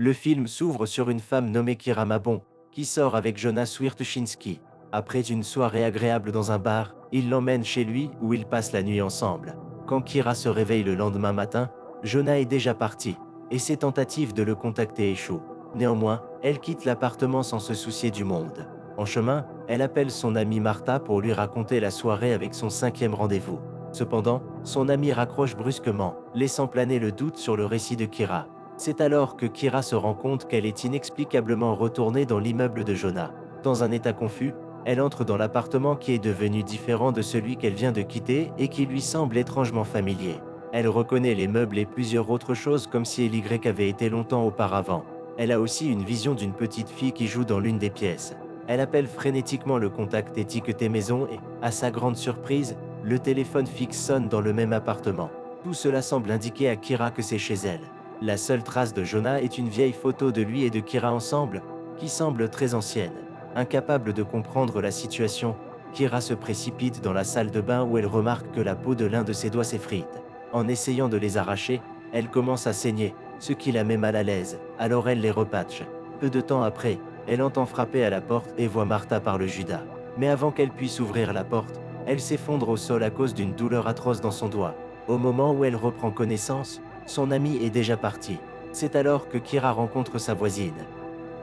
Le film s'ouvre sur une femme nommée Kira Mabon, qui sort avec Jonas Swiertushinski. Après une soirée agréable dans un bar, il l'emmène chez lui où ils passent la nuit ensemble. Quand Kira se réveille le lendemain matin, Jonas est déjà parti, et ses tentatives de le contacter échouent. Néanmoins, elle quitte l'appartement sans se soucier du monde. En chemin, elle appelle son amie Martha pour lui raconter la soirée avec son 5e rendez-vous. Cependant, son amie raccroche brusquement, laissant planer le doute sur le récit de Kira. C'est alors que Kira se rend compte qu'elle est inexplicablement retournée dans l'immeuble de Jonah. Dans un état confus, elle entre dans l'appartement qui est devenu différent de celui qu'elle vient de quitter et qui lui semble étrangement familier. Elle reconnaît les meubles et plusieurs autres choses comme si LY avait été longtemps auparavant. Elle a aussi une vision d'une petite fille qui joue dans l'une des pièces. Elle appelle frénétiquement le contact étiqueté maison et, à sa grande surprise, le téléphone fixe sonne dans le même appartement. Tout cela semble indiquer à Kira que c'est chez elle. La seule trace de Jonah est une vieille photo de lui et de Kira ensemble, qui semble très ancienne. Incapable de comprendre la situation, Kira se précipite dans la salle de bain où elle remarque que la peau de l'un de ses doigts s'effrite. En essayant de les arracher, elle commence à saigner, ce qui la met mal à l'aise, alors elle les repatche. Peu de temps après, elle entend frapper à la porte et voit Martha par le Judas. Mais avant qu'elle puisse ouvrir la porte, elle s'effondre au sol à cause d'une douleur atroce dans son doigt. Au moment où elle reprend connaissance, son ami est déjà parti. C'est alors que Kira rencontre sa voisine,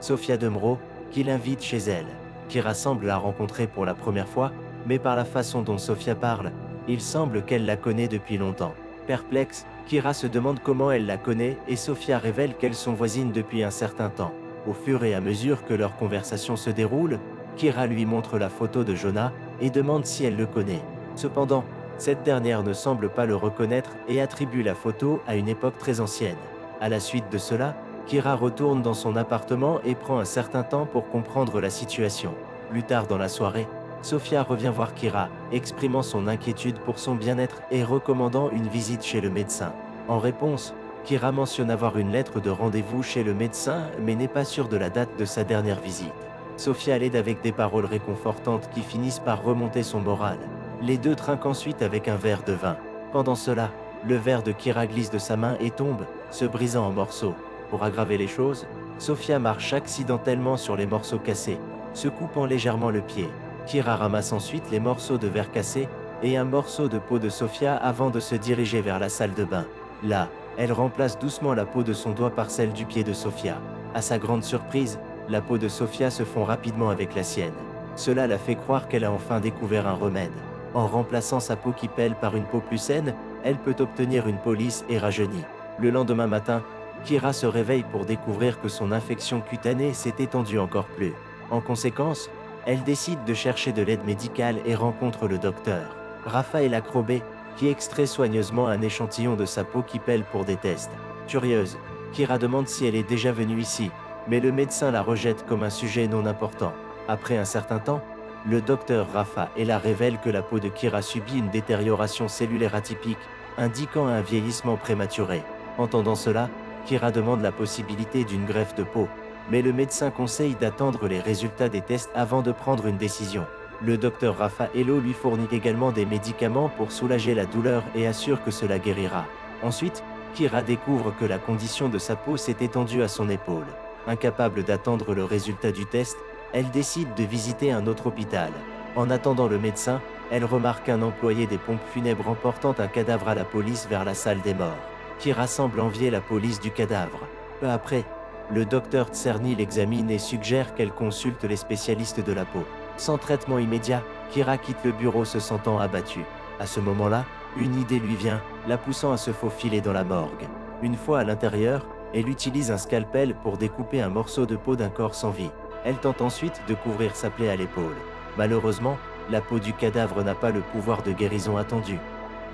Sofia Demro, qui l'invite chez elle. Kira semble la rencontrer pour la première fois, mais par la façon dont Sofia parle, il semble qu'elle la connaît depuis longtemps. Perplexe, Kira se demande comment elle la connaît et Sofia révèle qu'elles sont voisines depuis un certain temps. Au fur et à mesure que leur conversation se déroule, Kira lui montre la photo de Jonah et demande si elle le connaît. Cependant, cette dernière ne semble pas le reconnaître et attribue la photo à une époque très ancienne. À la suite de cela, Kira retourne dans son appartement et prend un certain temps pour comprendre la situation. Plus tard dans la soirée, Sofia revient voir Kira, exprimant son inquiétude pour son bien-être et recommandant une visite chez le médecin. En réponse, Kira mentionne avoir une lettre de rendez-vous chez le médecin mais n'est pas sûre de la date de sa dernière visite. Sofia l'aide avec des paroles réconfortantes qui finissent par remonter son moral. Les deux trinquent ensuite avec un verre de vin. Pendant cela, le verre de Kira glisse de sa main et tombe, se brisant en morceaux. Pour aggraver les choses, Sofia marche accidentellement sur les morceaux cassés, se coupant légèrement le pied. Kira ramasse ensuite les morceaux de verre cassés et un morceau de peau de Sofia avant de se diriger vers la salle de bain. Là, elle remplace doucement la peau de son doigt par celle du pied de Sofia. À sa grande surprise, la peau de Sofia se fond rapidement avec la sienne. Cela la fait croire qu'elle a enfin découvert un remède. En remplaçant sa peau qui pèle par une peau plus saine, elle peut obtenir une peau lisse et rajeunie. Le lendemain matin, Kira se réveille pour découvrir que son infection cutanée s'est étendue encore plus. En conséquence, elle décide de chercher de l'aide médicale et rencontre le docteur Raphaël Acrobé, qui extrait soigneusement un échantillon de sa peau qui pèle pour des tests. Curieuse, Kira demande si elle est déjà venue ici, mais le médecin la rejette comme un sujet non important. Après un certain temps, le docteur Raphaël révèle que la peau de Kira subit une détérioration cellulaire atypique, indiquant un vieillissement prématuré. Entendant cela, Kira demande la possibilité d'une greffe de peau, mais le médecin conseille d'attendre les résultats des tests avant de prendre une décision. Le docteur Raffaello lui fournit également des médicaments pour soulager la douleur et assure que cela guérira. Ensuite, Kira découvre que la condition de sa peau s'est étendue à son épaule. Incapable d'attendre le résultat du test, elle décide de visiter un autre hôpital. En attendant le médecin, elle remarque un employé des pompes funèbres emportant un cadavre à la police vers la salle des morts. Kira semble envier la police du cadavre. Peu après, le docteur Tserny l'examine et suggère qu'elle consulte les spécialistes de la peau. Sans traitement immédiat, Kira quitte le bureau se sentant abattue. À ce moment-là, une idée lui vient, la poussant à se faufiler dans la morgue. Une fois à l'intérieur, elle utilise un scalpel pour découper un morceau de peau d'un corps sans vie. Elle tente ensuite de couvrir sa plaie à l'épaule. Malheureusement, la peau du cadavre n'a pas le pouvoir de guérison attendu.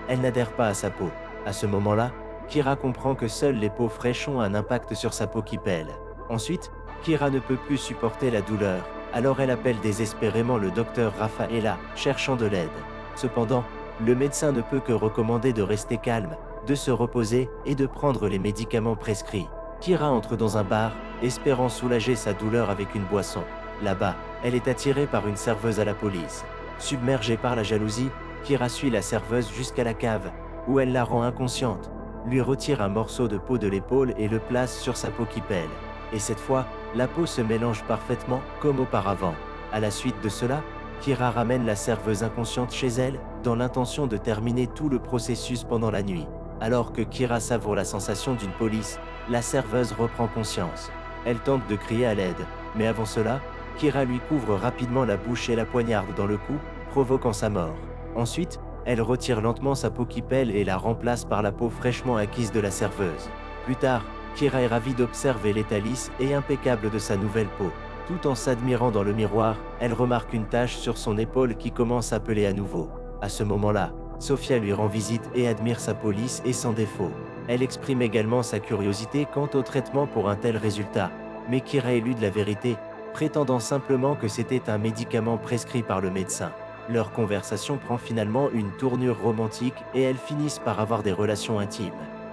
Elle n'adhère pas à sa peau. À ce moment-là, Kira comprend que seules les peaux fraîches ont un impact sur sa peau qui pèle. Ensuite, Kira ne peut plus supporter la douleur, alors elle appelle désespérément le docteur Raffaella, cherchant de l'aide. Cependant, le médecin ne peut que recommander de rester calme, de se reposer et de prendre les médicaments prescrits. Kira entre dans un bar, espérant soulager sa douleur avec une boisson. Là-bas, elle est attirée par une serveuse à la police. Submergée par la jalousie, Kira suit la serveuse jusqu'à la cave, où elle la rend inconsciente, lui retire un morceau de peau de l'épaule et le place sur sa peau qui pèle. et cette fois, la peau se mélange parfaitement, comme auparavant. À la suite de cela, Kira ramène la serveuse inconsciente chez elle, dans l'intention de terminer tout le processus pendant la nuit. Alors que Kira savoure la sensation d'une police, la serveuse reprend conscience. Elle tente de crier à l'aide, mais avant cela, Kira lui couvre rapidement la bouche et la poignarde dans le cou, provoquant sa mort. Ensuite, elle retire lentement sa peau qui pèle et la remplace par la peau fraîchement acquise de la serveuse. Plus tard, Kira est ravie d'observer l'état lisse et impeccable de sa nouvelle peau. Tout en s'admirant dans le miroir, elle remarque une tache sur son épaule qui commence à peler à nouveau. À ce moment-là, Sofia lui rend visite et admire sa peau lisse et sans défaut. Elle exprime également sa curiosité quant au traitement pour un tel résultat, mais Kira élude la vérité, prétendant simplement que c'était un médicament prescrit par le médecin. Leur conversation prend finalement une tournure romantique et elles finissent par avoir des relations intimes.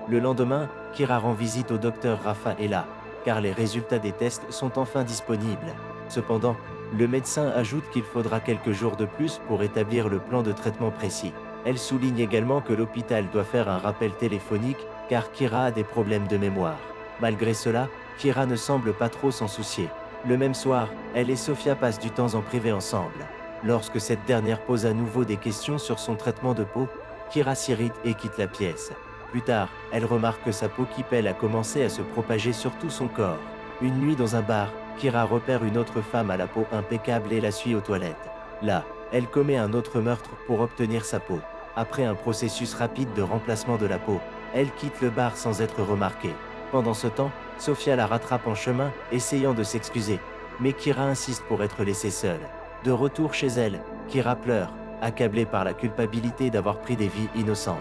Le lendemain, Kira rend visite au docteur Rafaela, car les résultats des tests sont enfin disponibles. Cependant, le médecin ajoute qu'il faudra quelques jours de plus pour établir le plan de traitement précis. Elle souligne également que l'hôpital doit faire un rappel téléphonique, car Kira a des problèmes de mémoire. Malgré cela, Kira ne semble pas trop s'en soucier. Le même soir, elle et Sofia passent du temps en privé ensemble. Lorsque cette dernière pose à nouveau des questions sur son traitement de peau, Kira s'irrite et quitte la pièce. Plus tard, elle remarque que sa peau qui pèle a commencé à se propager sur tout son corps. Une nuit dans un bar, Kira repère une autre femme à la peau impeccable et la suit aux toilettes. Là, elle commet un autre meurtre pour obtenir sa peau. Après un processus rapide de remplacement de la peau, elle quitte le bar sans être remarquée. Pendant ce temps, Sofia la rattrape en chemin, essayant de s'excuser. Mais Kira insiste pour être laissée seule. De retour chez elle, Kira pleure, accablée par la culpabilité d'avoir pris des vies innocentes.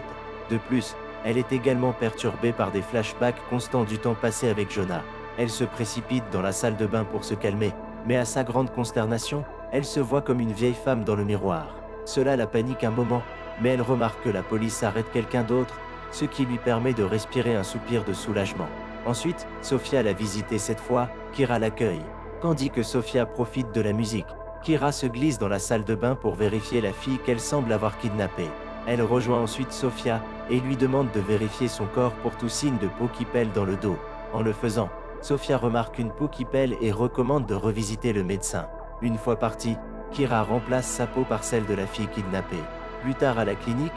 De plus, elle est également perturbée par des flashbacks constants du temps passé avec Jonah. Elle se précipite dans la salle de bain pour se calmer, mais à sa grande consternation, elle se voit comme une vieille femme dans le miroir. Cela la panique un moment, mais elle remarque que la police arrête quelqu'un d'autre, ce qui lui permet de respirer un soupir de soulagement. Ensuite, Sofia l'a visité cette fois, Kira l'accueille. Tandis que Sofia profite de la musique, Kira se glisse dans la salle de bain pour vérifier la fille qu'elle semble avoir kidnappée. Elle rejoint ensuite Sofia et lui demande de vérifier son corps pour tout signe de peau qui pèle dans le dos. En le faisant, Sofia remarque une peau qui pèle et recommande de revisiter le médecin. Une fois partie, Kira remplace sa peau par celle de la fille kidnappée. Plus tard à la clinique,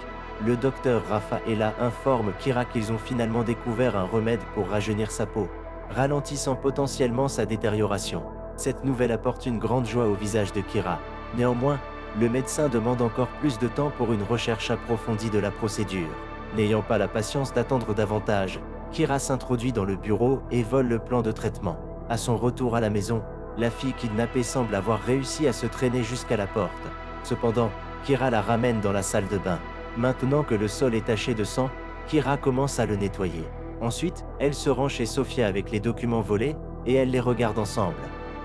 le docteur Rafaela informe Kira qu'ils ont finalement découvert un remède pour rajeunir sa peau, ralentissant potentiellement sa détérioration. Cette nouvelle apporte une grande joie au visage de Kira. Néanmoins, le médecin demande encore plus de temps pour une recherche approfondie de la procédure. N'ayant pas la patience d'attendre davantage, Kira s'introduit dans le bureau et vole le plan de traitement. À son retour à la maison, la fille kidnappée semble avoir réussi à se traîner jusqu'à la porte. Cependant, Kira la ramène dans la salle de bain. Maintenant que le sol est taché de sang, Kira commence à le nettoyer. Ensuite, elle se rend chez Sofia avec les documents volés et elle les regarde ensemble.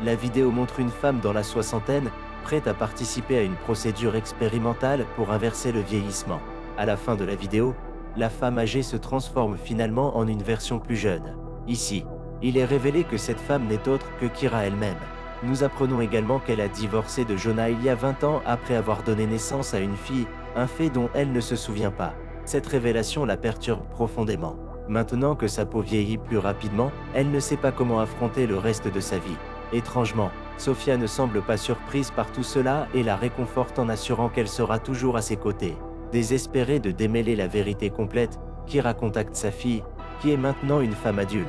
La vidéo montre une femme dans la soixantaine, prête à participer à une procédure expérimentale pour inverser le vieillissement. À la fin de la vidéo, la femme âgée se transforme finalement en une version plus jeune. Ici, il est révélé que cette femme n'est autre que Kira elle-même. Nous apprenons également qu'elle a divorcé de Jonah il y a 20 ans après avoir donné naissance à une fille, un fait dont elle ne se souvient pas. Cette révélation la perturbe profondément. Maintenant que sa peau vieillit plus rapidement, elle ne sait pas comment affronter le reste de sa vie. Étrangement, Sofia ne semble pas surprise par tout cela et la réconforte en assurant qu'elle sera toujours à ses côtés. Désespérée de démêler la vérité complète, Kira contacte sa fille, qui est maintenant une femme adulte.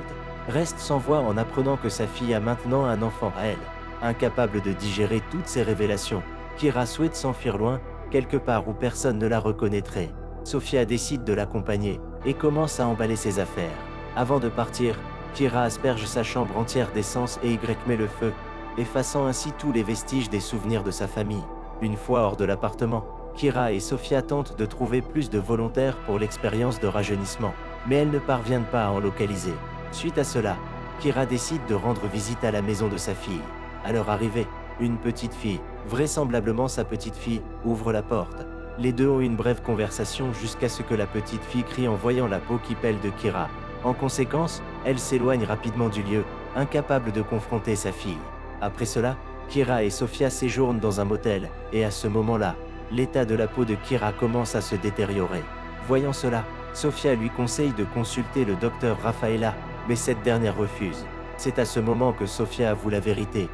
Reste sans voix en apprenant que sa fille a maintenant un enfant à elle. Incapable de digérer toutes ces révélations, Kira souhaite s'enfuir loin, quelque part où personne ne la reconnaîtrait. Sofia décide de l'accompagner et commence à emballer ses affaires. Avant de partir, Kira asperge sa chambre entière d'essence et met le feu, effaçant ainsi tous les vestiges des souvenirs de sa famille. Une fois hors de l'appartement, Kira et Sofia tentent de trouver plus de volontaires pour l'expérience de rajeunissement, mais elles ne parviennent pas à en localiser. Suite à cela, Kira décide de rendre visite à la maison de sa fille. À leur arrivée, une petite fille, vraisemblablement sa petite fille, ouvre la porte. Les deux ont une brève conversation jusqu'à ce que la petite fille crie en voyant la peau qui pèle de Kira. En conséquence, elle s'éloigne rapidement du lieu, incapable de confronter sa fille. Après cela, Kira et Sofia séjournent dans un motel, et à ce moment-là, l'état de la peau de Kira commence à se détériorer. Voyant cela, Sofia lui conseille de consulter le docteur Rafaela, mais cette dernière refuse. C'est à ce moment que Sofia avoue la vérité.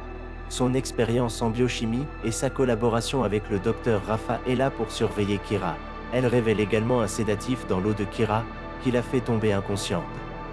Son expérience en biochimie et sa collaboration avec le docteur Rafa est là pour surveiller Kira. Elle révèle également un sédatif dans l'eau de Kira, qui la fait tomber inconsciente.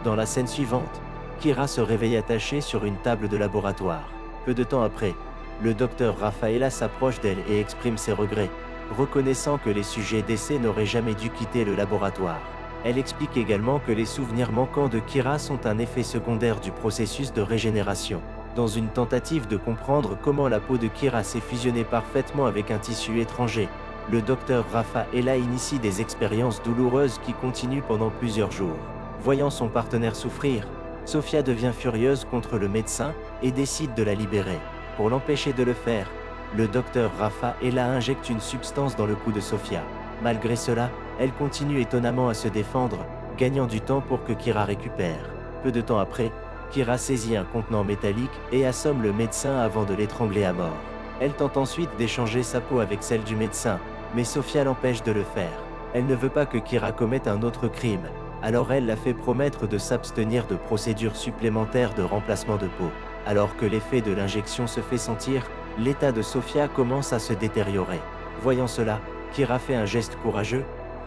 Dans la scène suivante, Kira se réveille attachée sur une table de laboratoire. Peu de temps après, le docteur Rafaela s'approche d'elle et exprime ses regrets, reconnaissant que les sujets d'essai n'auraient jamais dû quitter le laboratoire. Elle explique également que les souvenirs manquants de Kira sont un effet secondaire du processus de régénération. Dans une tentative de comprendre comment la peau de Kira s'est fusionnée parfaitement avec un tissu étranger, le docteur Rafaela initie des expériences douloureuses qui continuent pendant plusieurs jours. Voyant son partenaire souffrir, Sofia devient furieuse contre le médecin et décide de la libérer. Pour l'empêcher de le faire, le docteur Rafaela injecte une substance dans le cou de Sofia. Malgré cela, elle continue étonnamment à se défendre, gagnant du temps pour que Kira récupère. Peu de temps après, Kira saisit un contenant métallique et assomme le médecin avant de l'étrangler à mort. Elle tente ensuite d'échanger sa peau avec celle du médecin, mais Sofia l'empêche de le faire. Elle ne veut pas que Kira commette un autre crime, alors elle la fait promettre de s'abstenir de procédures supplémentaires de remplacement de peau. Alors que l'effet de l'injection se fait sentir, l'état de Sofia commence à se détériorer. Voyant cela, Kira fait un geste courageux.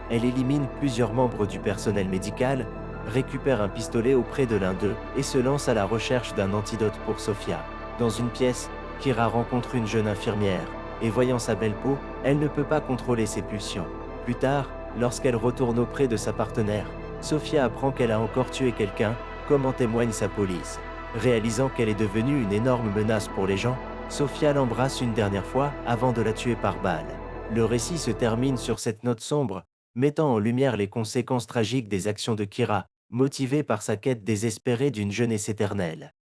Elle élimine plusieurs membres du personnel médical, récupère un pistolet auprès de l'un d'eux et se lance à la recherche d'un antidote pour Sofia. Dans une pièce, Kira rencontre une jeune infirmière, et voyant sa belle peau, elle ne peut pas contrôler ses pulsions. Plus tard, lorsqu'elle retourne auprès de sa partenaire, Sofia apprend qu'elle a encore tué quelqu'un, comme en témoigne sa police. Réalisant qu'elle est devenue une énorme menace pour les gens, Sofia l'embrasse une dernière fois avant de la tuer par balle. Le récit se termine sur cette note sombre, mettant en lumière les conséquences tragiques des actions de Kira, motivée par sa quête désespérée d'une jeunesse éternelle.